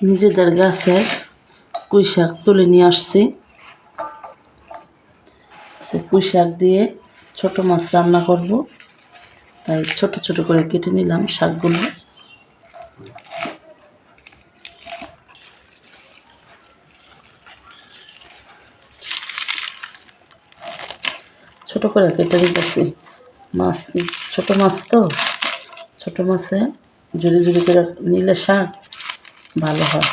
নিজেদের গাছের পুঁই শাক তুলে নিয়ে আসছি। পুঁই শাক দিয়ে ছোট মাছ রান্না করব, তাই ছোট ছোট করে কেটে নিলাম শাকগুলো। ছোট করে কেটে দিতেছি। মাছ ছোট মাছ তো, ছোট মাছে ঝুড়ি ঝুড়ি করে নিলে শাক ভালো হয়।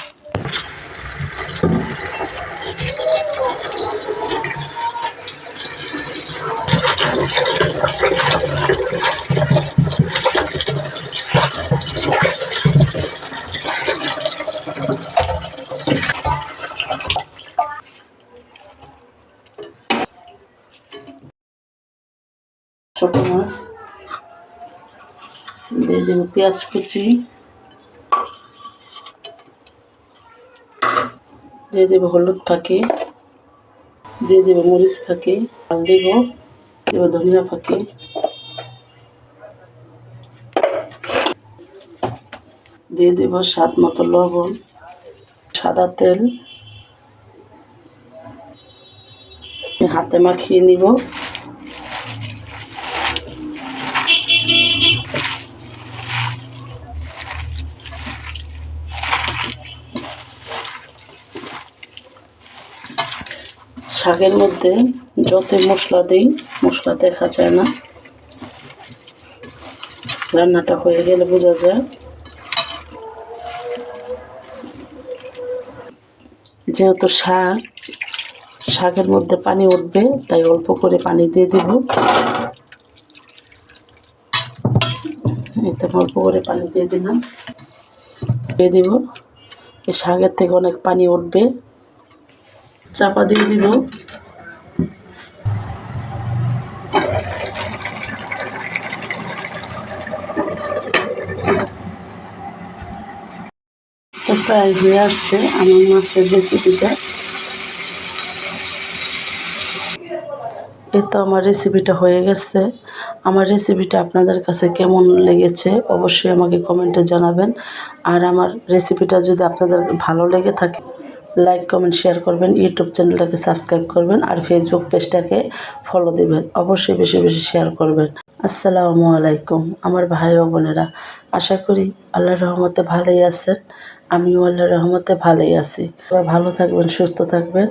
ছোট মাছ দিয়ে দেবো পেঁয়াজ কুচি, দিয়ে দেবো হলুদ ফাঁকি, দিয়ে দেবো মরিচ ফাঁকি, আর দেবো ধনিয়া ফাঁকি, দিয়ে দেবো স্বাদ মতো লবণ, সাদা তেল হাতে মাখিয়ে নিব। শাকের মধ্যে যত মশলা দিই, মশলা দেখা যায় না, রান্নাটা হয়ে গেলে বোঝা যায়। যেহেতু শাকের মধ্যে পানি উঠবে, তাই অল্প করে পানি দিয়ে দিব। এতে অল্প করে পানি দিয়ে দিলাম, দিয়ে দিব। এই শাকের থেকে অনেক পানি উঠবে, চাপা দিয়ে দিব। তো প্রায় হয়ে আসছে আমার মাছের রেসিপিটা। এই তো আমার রেসিপিটা হয়ে গেছে। আমার রেসিপিটা আপনাদের কাছে কেমন লেগেছে অবশ্যই আমাকে কমেন্টে জানাবেন। আর আমার রেসিপিটা যদি আপনাদের ভালো লেগে থাকে, লাইক কমেন্ট শেয়ার করবেন, ইউটিউব চ্যানেলটাকে সাবস্ক্রাইব করবেন, আর ফেসবুক পেজটাকে ফলো দিবেন। অবশ্যই বেশি বেশি শেয়ার করবেন। আসসালামু আলাইকুম আমার ভাই ও বোনেরা, আশা করি আল্লাহর রহমতে ভালোই আছেন। আমিও আল্লাহর রহমতে ভালোই আছি। ভালো থাকবেন, সুস্থ থাকবেন।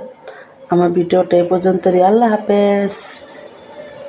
আমার ভিডিওটা এই পর্যন্তই। আল্লাহ হাফেজ।